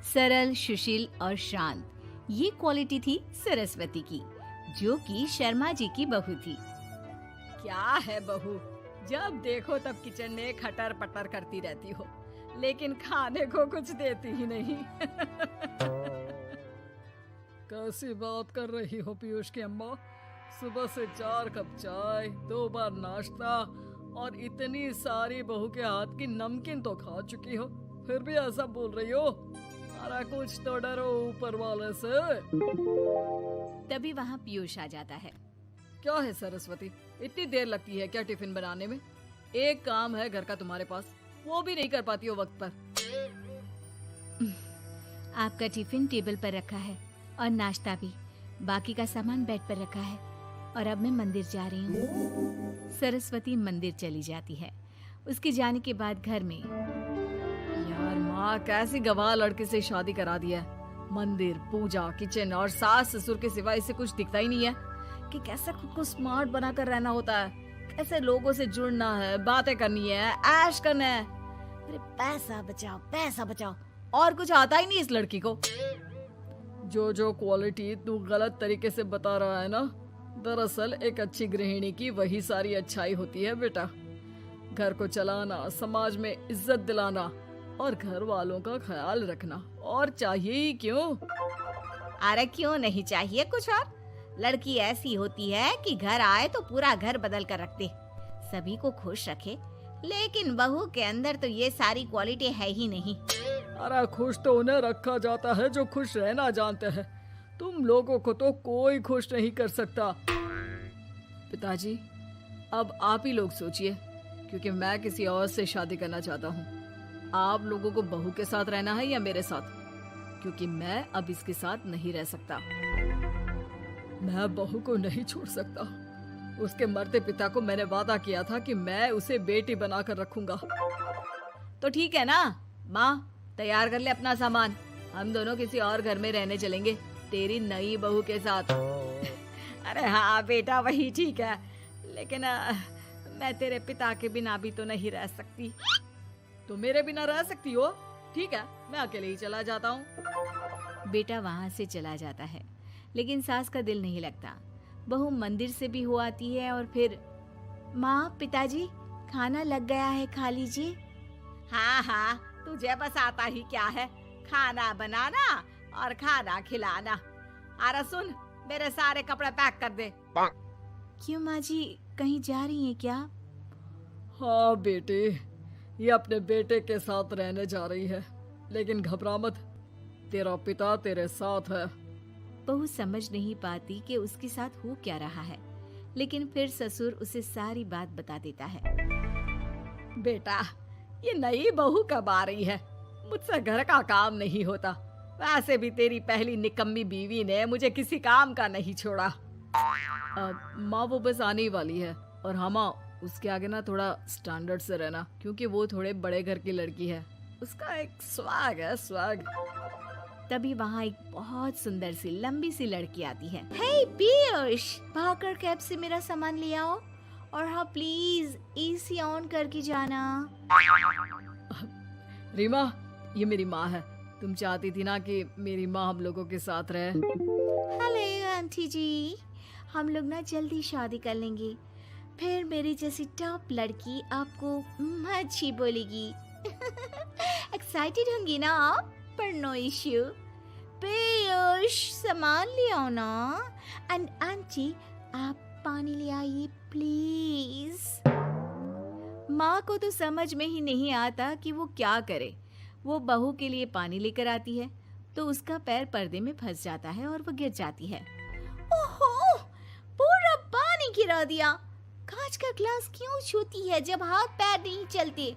सरल, सुशील और शांत, ये क्वालिटी थी सरस्वती की, जो कि शर्मा जी की बहू थी। क्या है बहू, जब देखो तब किचन में खटर पटर करती रहती हो, लेकिन खाने को कुछ देती ही नहीं। कैसी बात कर रही हो पीयूष की अम्मा? सुबह से 4 कप चाय, 2 बार नाश्ता और इतनी सारी बहू के हाथ की नमकीन तो खा चुकी हो, फिर भी ऐसा बोल रही हो? अरे कुछ तो डरो ऊपर वाले से। तभी वहाँ पीयूष आ जाता है। क्या है सरस्वती, इतनी देर लगती है क्या टिफिन बनाने में? एक काम है घर का तुम्हारे पास, वो भी नहीं कर पाती हो वक्त पर। आपका टिफिन टेबल पर रखा है और नाश्ता भी, बाकी का सामान बेड पर रखा है और अब मैं मंदिर जा रही हूँ। सरस्वती मंदिर चली जाती है। उसके जाने के बाद घर में, यार माँ, कैसी गवाह लड़के से शादी करा दिया है। मंदिर, पूजा, किचन और सास ससुर के सिवा इसे कुछ दिखता ही नहीं है कि कैसे खुद को स्मार्ट बनाकर रहना होता है, कैसे लोगों से जुड़ना है, बातें करनी है, ऐश करना है। अरे पैसा बचाओ, और कुछ आता ही नहीं इस लड़की को। जो क्वालिटी तू गलत तरीके से बता रहा है ना, दरअसल एक अच्छी गृहिणी की वही सारी अच्छाई होती है बेटा। घर को चलाना, समाज में इज्जत दिलाना और घर वालों का ख्याल रखना, और चाहिए ही क्यों? अरे क्यों नहीं चाहिए कुछ और? लड़की ऐसी होती है कि घर आए तो पूरा घर बदल कर रख दे, सभी को खुश रखे। लेकिन बहू के अंदर तो ये सारी क्वालिटी है ही नहीं। अरे खुश तो उन्हें रखा जाता है जो खुश रहना जानते हैं। तुम लोगों को तो कोई खुश नहीं कर सकता। पिताजी, अब आप ही लोग सोचिए, क्योंकि मैं किसी और से शादी करना चाहता हूँ। आप लोगों को बहू के साथ रहना है या मेरे साथ? क्योंकि मैं अब इसके साथ नहीं रह सकता। मैं बहू को नहीं छोड़ सकता। उसके मरते पिता को मैंने वादा किया था कि मैं उसे बेटी बनाकर रखूंगा। तो ठीक है ना माँ, तैयार कर ले अपना सामान, हम दोनों किसी और घर में रहने चलेंगे तेरी नई बहू के साथ। अरे हाँ बेटा, वही ठीक है, लेकिन मैं तेरे पिता के बिना भी तो नहीं रह सकती। तो मेरे बिना रह सकती हो? ठीक है, मैं अकेले ही चला जाता हूँ। बेटा वहाँ से चला जाता है, लेकिन सास का दिल नहीं लगता। बहू मंदिर से भी हो आती है और फिर, माँ, पिताजी, खाना लग गया है, खा लीजिए। हाँ, तुझे बस आता ही क्या है, खाना बनाना और खाना खिलाना। अरे सुन, मेरे सारे कपड़े पैक कर दे। क्यों माँ जी, कहीं जा रही हैं क्या? हाँ बेटे, ये अपने बेटे के साथ रहने जा रही है, लेकिन घबरा मत, तेरा पिता तेरे साथ है। बहू समझ नहीं पाती कि उसके साथ हो क्या रहा है, लेकिन फिर ससुर उसे सारी बात बता देता है। बेटा, ये नई बहू कब आ रही है? मुझसे घर का काम नहीं होता। वैसे भी तेरी पहली निकम्मी बीवी ने मुझे किसी काम का नहीं छोड़ा। माँ, वो बस आने ही वाली है, और हाँ माँ, उसके आगे ना थोड़ा स्टैंडर्ड से रहना, क्योंकि वो थोड़े बड़े घर की लड़की है। उसका एक स्वैग है, स्वैग। तभी वहाँ एक बहुत सुंदर सी लंबी सी लड़की आती है। हे पीयूष, भागकर कैब से मेरा सामान ले आओ, और हाँ प्लीज एसी ऑन करके जाना। रीमा, ये मेरी माँ है। तुम चाहती थी ना कि मेरी माँ हम लोगों के साथ रहे। हेलो आंटी जी, हम लोग ना जल्दी शादी कर लेंगे, फिर मेरी जैसी टॉप लड़की आपको अच्छी बोलेगी। एक्साइटेड होंगी ना आप? पर नो इश्यू। पीयूष, सामान ले आओ ना, एंड आंटी आप पानी ले आइए प्लीज। माँ को तो समझ में ही नहीं आता कि वो क्या करे। वो बहू के लिए पानी लेकर आती है तो उसका पैर पर्दे में फंस जाता है और वो गिर जाती है। ओहो, पूरा पानी गिरा दिया। कांच का ग्लास क्यों छूती है जब हाथ पैर नहीं चलते?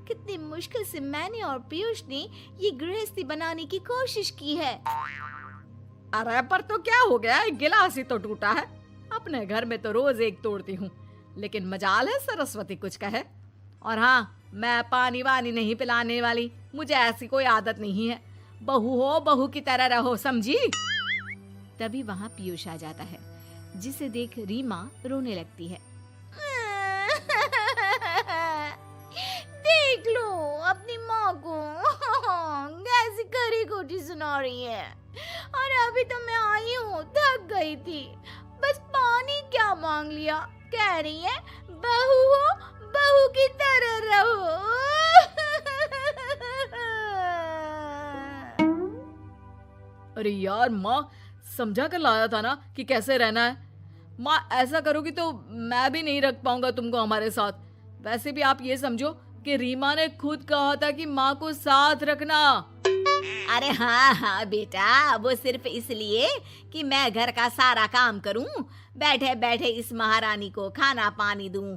कितनी मुश्किल से मैंने और पीयूष ने ये गृहस्थी बनाने की कोशिश की है। अरे पर तो क्या हो गया, एक गिलास ही तो टूटा है। अपने घर में तो रोज एक तोड़ती हूँ, लेकिन मजाल है सरस्वती कुछ कहे। और हाँ, मैं पानी वानी नहीं पिलाने वाली, मुझे ऐसी कोई आदत नहीं है। बहू हो, बहू की तरह रहो, समझी? तभी वहाँ पीयूष आ जाता है, जिसे देख रीमा रोने लगती है। देख लो अपनी माँ को, कैसी खरी खोटी सुना रही है। और अभी तो मैं आई हूँ, थक गई थी, बस पानी क्या मांग लिया। कह रही है बहू हो, बहू की तरह रहो। अरे यार माँ, समझा कर लाया था ना कि कैसे रहना है। माँ ऐसा करोगी तो मैं भी नहीं रख पाऊंगा तुमको हमारे साथ। वैसे भी आप ये समझो कि रीमा ने खुद कहा था कि माँ को साथ रखना। अरे हाँ हाँ बेटा, वो सिर्फ इसलिए कि मैं घर का सारा काम करूं, बैठे बैठे इस महारानी को खाना पानी दूं।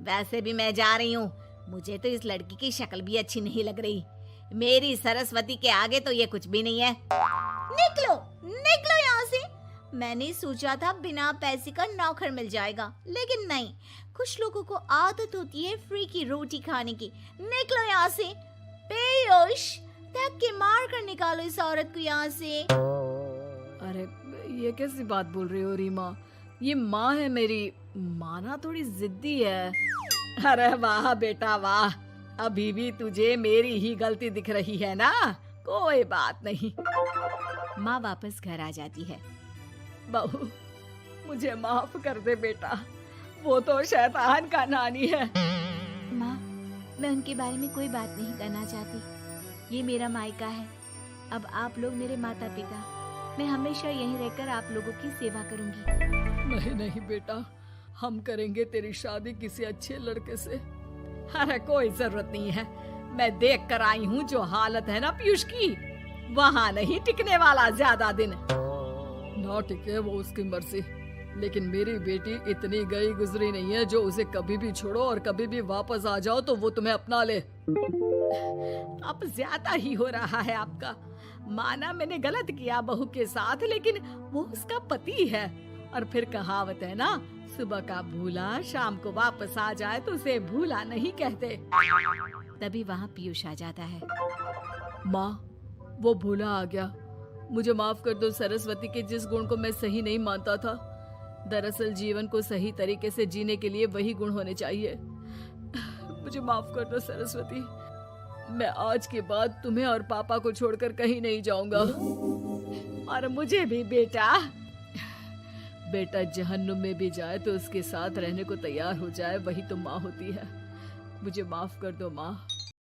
वैसे भी मैं जा रही हूँ, मुझे तो इस लड़की की शक्ल भी अच्छी नहीं लग रही। मेरी सरस्वती के आगे तो ये कुछ भी नहीं है। निकलो निकलो यहाँ से। मैंने सोचा था बिना पैसे का नौकर मिल जाएगा, लेकिन नहीं। कुछ लोगों को आदत होती है फ्री की रोटी खाने की। निकलो यहाँ से। बेहोश, धक्के मार कर निकालो इस औरत को यहाँ से। अरे ये कैसी बात बोल रही हो रीमा? ये माँ है मेरी। माना थोड़ी जिद्दी है। अरे वाह बेटा वाह, अभी भी तुझे मेरी ही गलती दिख रही है ना? कोई बात नहीं। माँ वापस घर आ जाती है। बहू, मुझे माफ कर दे बेटा, वो तो शैतान का नानी है। माँ, मैं उनके बारे में कोई बात नहीं करना चाहती। ये मेरा मायका है। अब आप लोग मेरे माता पिता। मैं हमेशा यहीं रहकर आप लोगों की सेवा करूंगी। नहीं नहीं बेटा, हम करेंगे तेरी शादी किसी अच्छे लड़के से। अरे कोई जरूरत नहीं है, मैं देख कर आई हूँ जो हालत है ना पीयूष की, वहाँ नहीं टिकने वाला ज्यादा दिन। ना टिके वो उसकी मर्जी, लेकिन मेरी बेटी इतनी गई गुजरी नहीं है जो उसे कभी भी छोड़ो और कभी भी वापस आ जाओ तो वो तुम्हें अपना ले। अब ज्यादा ही हो रहा है आपका। माना मैंने गलत किया बहू के साथ, लेकिन वो उसका पति है। और फिर कहावत है ना, सुबह का भूला शाम को वापस आ जाए तो उसे भूला नहीं कहते। तभी वहाँ पीयूष आ जाता है। माँ, वो भूला आ गया। मुझे माफ कर दो सरस्वती के जिस गुण को मैं सही नहीं मानता था। दरअसल जीवन को सही तरीके से जीने के लिए वही गुण होने चाहिए। मुझे माफ कर दो सरस्वती। मैं आज के बाद तुम्हें और पापा को छोड़कर कहीं नहीं जाऊंगा। और मुझे भी बेटा। बेटा जहन्नुम में भी जाए तो उसके साथ रहने को तैयार हो जाए, वही तो माँ होती है। मुझे माफ कर दो माँ।